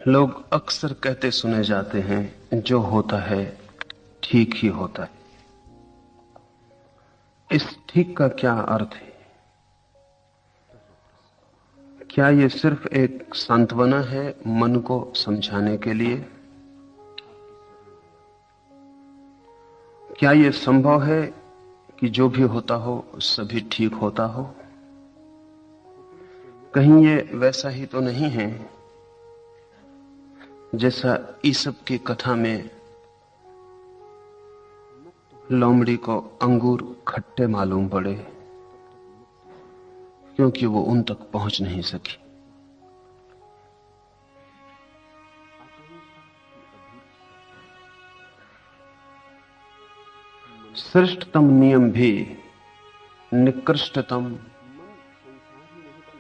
लोग अक्सर कहते सुने जाते हैं, जो होता है ठीक ही होता है। इस ठीक का क्या अर्थ है? क्या ये सिर्फ एक सांत्वना है मन को समझाने के लिए? क्या ये संभव है कि जो भी होता हो सभी ठीक होता हो? कहीं ये वैसा ही तो नहीं है जैसा ईसप की कथा में लोमड़ी को अंगूर खट्टे मालूम पड़े क्योंकि वो उन तक पहुंच नहीं सकी। श्रेष्ठतम नियम भी निकृष्टतम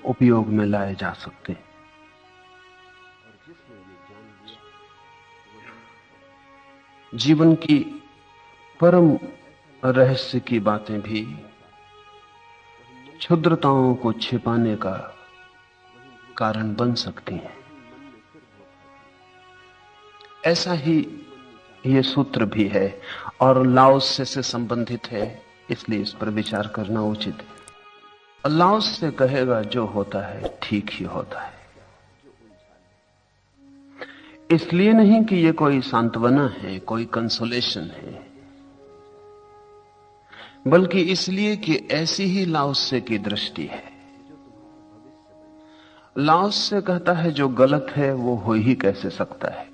उपयोग में लाए जा सकते हैं। जीवन की परम रहस्य की बातें भी क्षुद्रताओं को छिपाने का कारण बन सकती हैं। ऐसा ही ये सूत्र भी है और लाओत्से से संबंधित है, इसलिए इस पर विचार करना उचित है। लाओत्से कहेगा जो होता है ठीक ही होता है। इसलिए नहीं कि ये कोई सांत्वना है, कोई कंसोलेशन है, बल्कि इसलिए कि ऐसी ही लाओत्से की दृष्टि है। लाओत्से कहता है जो गलत है वो हो ही कैसे सकता है,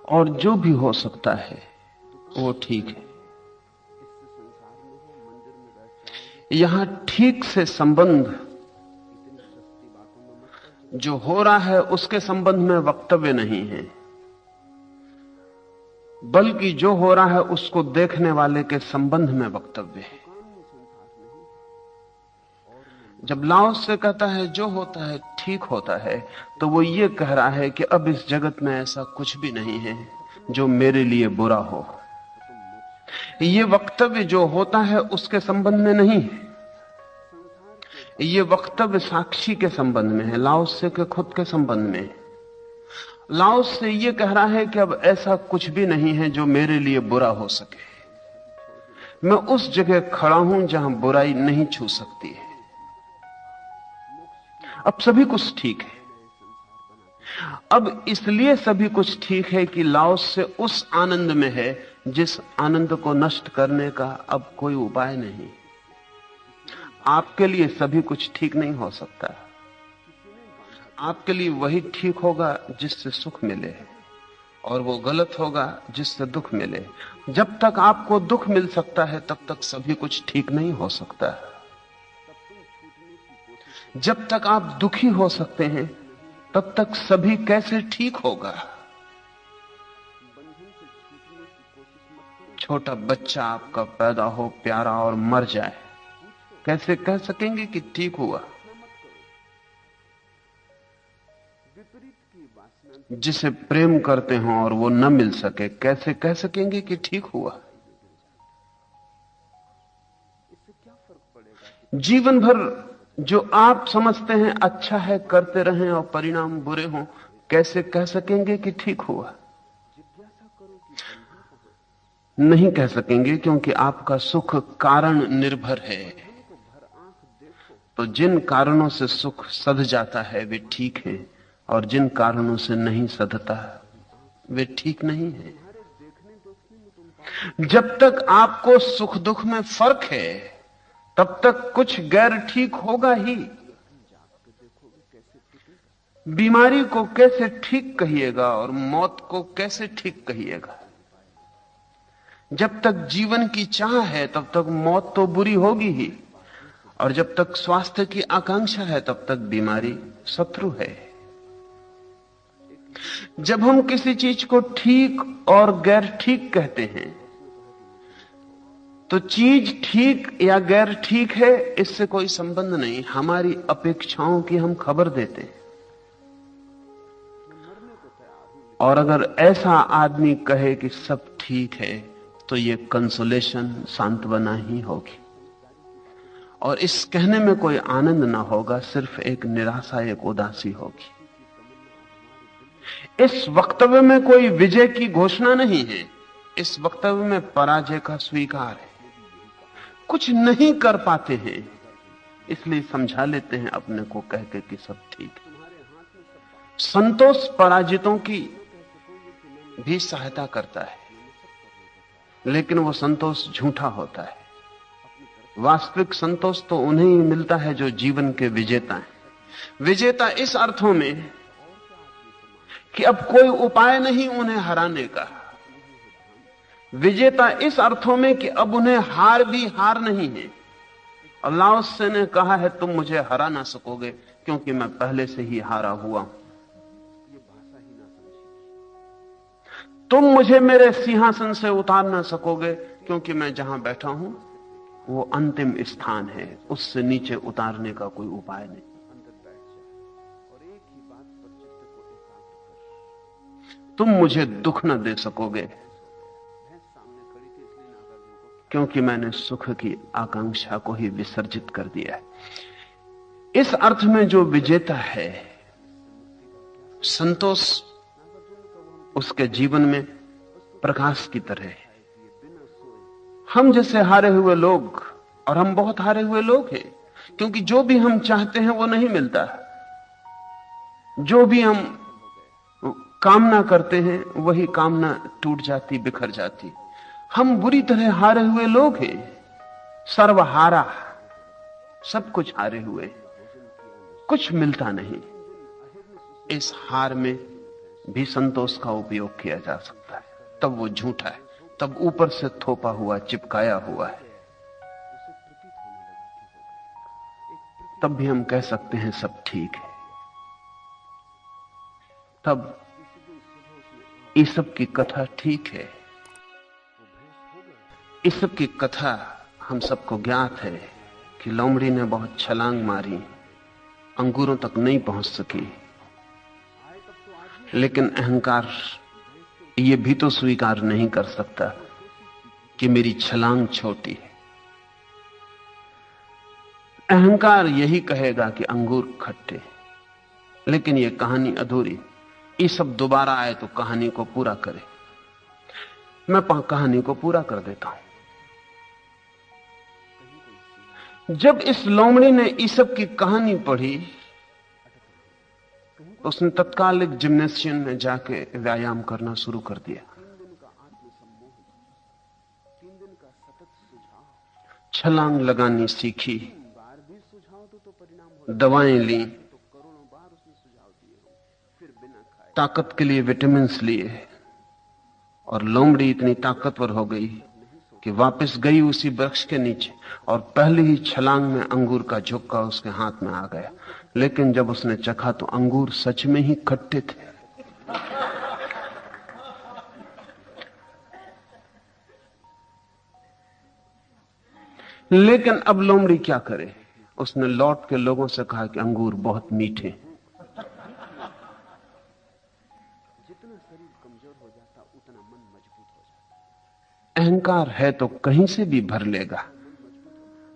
और जो भी हो सकता है वो ठीक है। यहां ठीक से संबंध जो हो रहा है उसके संबंध में वक्तव्य नहीं है, बल्कि जो हो रहा है उसको देखने वाले के संबंध में वक्तव्य है। जब लाओत्से कहता है जो होता है ठीक होता है, तो वो ये कह रहा है कि अब इस जगत में ऐसा कुछ भी नहीं है जो मेरे लिए बुरा हो। ये वक्तव्य जो होता है उसके संबंध में नहीं है, ये वक्तव्य साक्षी के संबंध में है, लाओत्से के खुद के संबंध में। लाओत्से ये कह रहा है कि अब ऐसा कुछ भी नहीं है जो मेरे लिए बुरा हो सके। मैं उस जगह खड़ा हूं जहां बुराई नहीं छू सकती है। अब सभी कुछ ठीक है। अब इसलिए सभी कुछ ठीक है कि लाओत्से उस आनंद में है जिस आनंद को नष्ट करने का अब कोई उपाय नहीं। आपके लिए सभी कुछ ठीक नहीं हो सकता। आपके लिए वही ठीक होगा जिससे सुख मिले, और वो गलत होगा जिससे दुख मिले। जब तक आपको दुख मिल सकता है तब तक सभी कुछ ठीक नहीं हो सकता। जब तक आप दुखी हो सकते हैं तब तक सभी कैसे ठीक होगा। छोटा बच्चा आपका पैदा हो प्यारा और मर जाए, कैसे कह सकेंगे कि ठीक हुआ? जिसे प्रेम करते हो और वो न मिल सके, कैसे कह सकेंगे कि ठीक हुआ? जीवन भर जो आप समझते हैं अच्छा है करते रहें और परिणाम बुरे हों, कैसे कह सकेंगे कि ठीक हुआ? नहीं कह सकेंगे, क्योंकि आपका सुख कारण निर्भर है। तो जिन कारणों से सुख सध जाता है वे ठीक हैं, और जिन कारणों से नहीं सधता वे ठीक नहीं है। जब तक आपको सुख दुख में फर्क है तब तक कुछ गैर ठीक होगा ही। बीमारी को कैसे ठीक कहिएगा और मौत को कैसे ठीक कहिएगा? जब तक जीवन की चाह है तब तक मौत तो बुरी होगी ही, और जब तक स्वास्थ्य की आकांक्षा है तब तक बीमारी शत्रु है। जब हम किसी चीज को ठीक और गैर ठीक कहते हैं तो चीज ठीक या गैर ठीक है इससे कोई संबंध नहीं, हमारी अपेक्षाओं की हम खबर देते हैं। और अगर ऐसा आदमी कहे कि सब ठीक है तो ये कंसोलेशन, सांत्वना ही होगी। और इस कहने में कोई आनंद ना होगा, सिर्फ एक निराशा, एक उदासी होगी। इस वक्तव्य में कोई विजय की घोषणा नहीं है, इस वक्तव्य में पराजय का स्वीकार है। कुछ नहीं कर पाते हैं, इसलिए समझा लेते हैं अपने को कह के कि सब ठीक है। संतोष पराजितों की भी सहायता करता है, लेकिन वो संतोष झूठा होता है। वास्तविक संतोष तो उन्हें ही मिलता है जो जीवन के विजेता हैं। विजेता इस अर्थों में कि अब कोई उपाय नहीं उन्हें हराने का। विजेता इस अर्थों में कि अब उन्हें हार भी हार नहीं है। और लाओ त्से ने कहा है, तुम मुझे हरा ना सकोगे क्योंकि मैं पहले से ही हारा हुआ हूं। तुम मुझे मेरे सिंहासन से उतार ना सकोगे क्योंकि मैं जहां बैठा हूं वो अंतिम स्थान है, उससे नीचे उतारने का कोई उपाय नहीं। तुम मुझे दुख न दे सकोगे क्योंकि मैंने सुख की आकांक्षा को ही विसर्जित कर दिया है। इस अर्थ में जो विजेता है, संतोष उसके जीवन में प्रकाश की तरह है। हम जैसे हारे हुए लोग, और हम बहुत हारे हुए लोग हैं, क्योंकि जो भी हम चाहते हैं वो नहीं मिलता। जो भी हम कामना करते हैं वही कामना टूट जाती, बिखर जाती। हम बुरी तरह हारे हुए लोग हैं, सर्वहारा, सब कुछ हारे हुए, कुछ मिलता नहीं। इस हार में भी संतोष का उपयोग किया जा सकता है, तब वो झूठा है, तब ऊपर से थोपा हुआ, चिपकाया हुआ है। तब भी हम कह सकते हैं सब ठीक है। तब ईसब की कथा ठीक है। ईसब की कथा हम सबको ज्ञात है कि लोमड़ी ने बहुत छलांग मारी, अंगूरों तक नहीं पहुंच सकी, लेकिन अहंकार ये भी तो स्वीकार नहीं कर सकता कि मेरी छलांग छोटी है। अहंकार यही कहेगा कि अंगूर खट्टे, लेकिन यह कहानी अधूरी। ये सब दोबारा आए तो कहानी को पूरा करे। मैं कहानी को पूरा कर देता हूं। जब इस लोमड़ी ने ईसब की कहानी पढ़ी, उसने तत्काल एक जिम्नेशियम में जाके व्यायाम करना शुरू कर दिया। छलांग लगानी सीखी, दवाएं ली, ताकत के लिए विटामिन लिए, और लोमड़ी इतनी ताकतवर हो गई कि वापस गई उसी वृक्ष के नीचे, और पहले ही छलांग में अंगूर का झुक्का उसके हाथ में आ गया। लेकिन जब उसने चखा तो अंगूर सच में ही खट्टे थे। लेकिन अब लोमड़ी क्या करे? उसने लौट के लोगों से कहा कि अंगूर बहुत मीठे। अहंकार है तो कहीं से भी भर लेगा।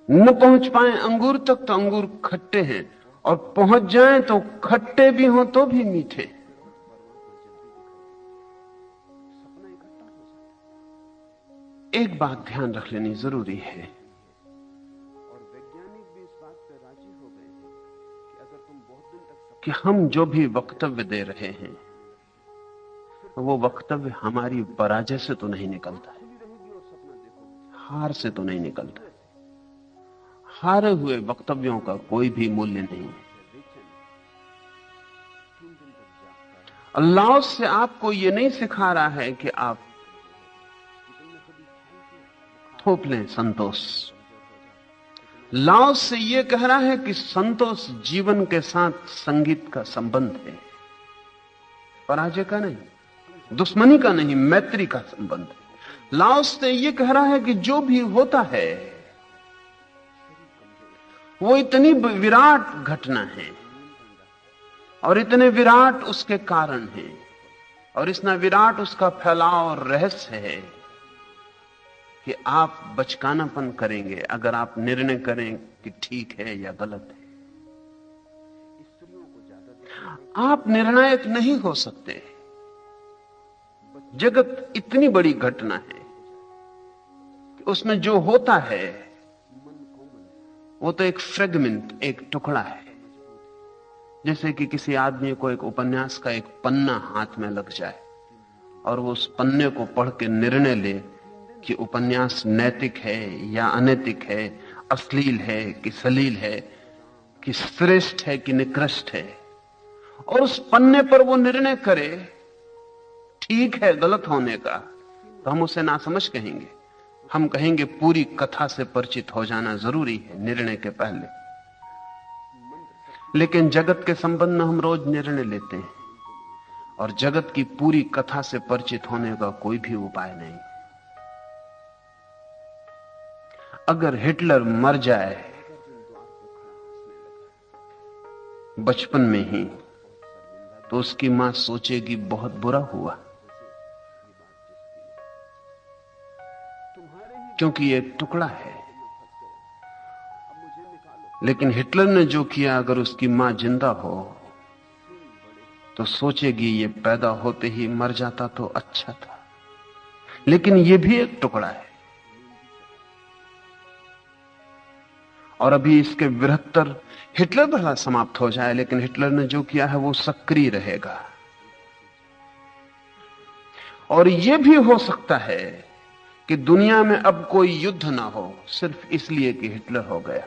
न पहुंच पाए अंगूर तक तो अंगूर खट्टे हैं, और पहुंच जाएं तो खट्टे भी हों तो भी मीठे। एक बात ध्यान रख लेनी जरूरी है, कि हम जो भी वक्तव्य दे रहे हैं वो वक्तव्य हमारी पराजय से तो नहीं निकलता है, हार से तो नहीं निकलता है। हारे हुए वक्तव्यों का कोई भी मूल्य नहीं है। अल्लाह से आपको यह नहीं सिखा रहा है कि आप थोप लें संतोष। लाओस से यह कह रहा है कि संतोष जीवन के साथ संगीत का संबंध है, पराजय का नहीं, दुश्मनी का नहीं, मैत्री का संबंध है। लाओस से यह कह रहा है कि जो भी होता है वो इतनी विराट घटना है, और इतने विराट उसके कारण है, और इतना विराट उसका फैलाव और रहस्य है कि आप बचकानापन करेंगे अगर आप निर्णय करें कि ठीक है या गलत है। आप निर्णायक नहीं हो सकते। जगत इतनी बड़ी घटना है कि उसमें जो होता है वो तो एक फ्रेगमेंट, एक टुकड़ा है। जैसे कि किसी आदमी को एक उपन्यास का एक पन्ना हाथ में लग जाए और वो उस पन्ने को पढ़ के निर्णय ले कि उपन्यास नैतिक है या अनैतिक है, अश्लील है कि सलील है, कि श्रेष्ठ है कि निकृष्ट है, और उस पन्ने पर वो निर्णय करे ठीक है गलत होने का, तो हम उसे नासमझ कहेंगे। हम कहेंगे पूरी कथा से परिचित हो जाना जरूरी है निर्णय के पहले। लेकिन जगत के संबंध में हम रोज निर्णय लेते हैं और जगत की पूरी कथा से परिचित होने का कोई भी उपाय नहीं। अगर हिटलर मर जाए बचपन में ही तो उसकी मां सोचेगी बहुत बुरा हुआ, क्योंकि ये एक टुकड़ा है। लेकिन हिटलर ने जो किया, अगर उसकी मां जिंदा हो तो सोचेगी ये पैदा होते ही मर जाता तो अच्छा था। लेकिन ये भी एक टुकड़ा है और अभी इसके बृहत्तर हिटलर भला समाप्त हो जाए, लेकिन हिटलर ने जो किया है वो सक्रिय रहेगा। और यह भी हो सकता है कि दुनिया में अब कोई युद्ध ना हो सिर्फ इसलिए कि हिटलर हो गया।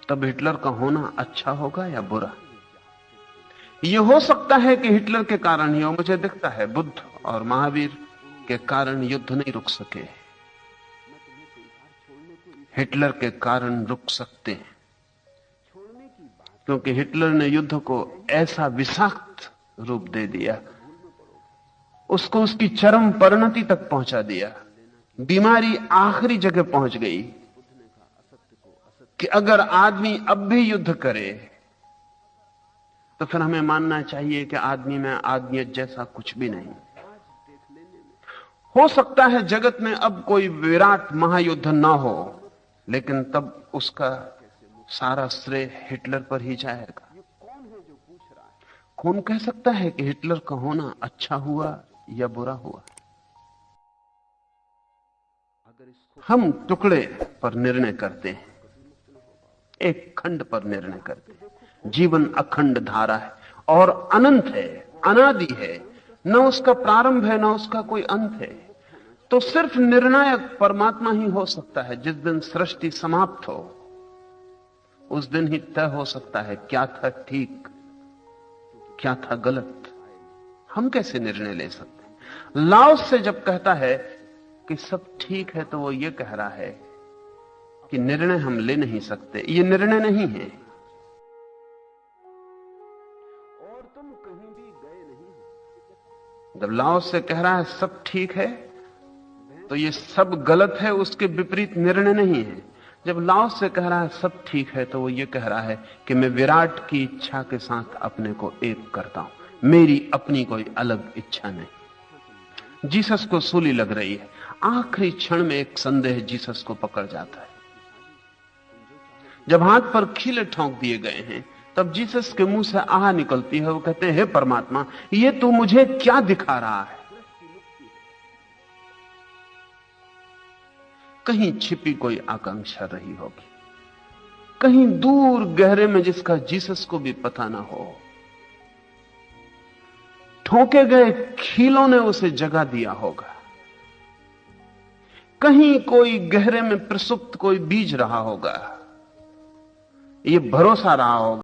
तब हिटलर का होना अच्छा होगा या बुरा? यह हो सकता है कि हिटलर के कारण ही, और मुझे दिखता है बुद्ध और महावीर के कारण युद्ध नहीं रुक सके, हिटलर के कारण रुक सकते हैं। क्योंकि हिटलर ने युद्ध को ऐसा विषाक्त रूप दे दिया, उसको उसकी चरम परिणति तक पहुंचा दिया। बीमारी आखिरी जगह पहुंच गई कि अगर आदमी अब भी युद्ध करे तो फिर हमें मानना चाहिए कि आदमी में आदमियत जैसा कुछ भी नहीं। हो सकता है जगत में अब कोई विराट महायुद्ध ना हो, लेकिन तब उसका सारा श्रेय हिटलर पर ही जाएगा। कौन कह सकता है कि हिटलर का होना अच्छा हुआ या बुरा हुआ? हम टुकड़े पर निर्णय करते हैं, एक खंड पर निर्णय करते हैं। जीवन अखंड धारा है और अनंत है, अनादि है, न उसका प्रारंभ है न उसका कोई अंत है। तो सिर्फ निर्णायक परमात्मा ही हो सकता है। जिस दिन सृष्टि समाप्त हो उस दिन ही तय हो सकता है क्या था ठीक, क्या था गलत। हम कैसे निर्णय ले सकते? लाओस से जब कहता है कि सब ठीक है तो वो ये कह रहा है कि निर्णय हम ले नहीं सकते, ये निर्णय नहीं है। और तुम कहीं भी गए नहीं। जब लाओस से कह रहा है सब ठीक है तो ये सब गलत है, उसके विपरीत निर्णय नहीं है। जब लाओस से कह रहा है सब ठीक है तो वो ये कह रहा है कि मैं विराट की इच्छा के साथ अपने को एक करता हूं, मेरी अपनी कोई अलग इच्छा नहीं। जीसस को सूली लग रही है, आखिरी क्षण में एक संदेह जीसस को पकड़ जाता है। जब हाथ पर खीले ठोंक दिए गए हैं तब जीसस के मुंह से आह निकलती है। वो कहते हैं हे परमात्मा, ये तू मुझे क्या दिखा रहा है? कहीं छिपी कोई आकांक्षा रही होगी, कहीं दूर गहरे में जिसका जीसस को भी पता ना हो। ठोके गए खीलों ने उसे जगा दिया होगा। कहीं कोई गहरे में प्रसुप्त कोई बीज रहा होगा, ये भरोसा रहा होगा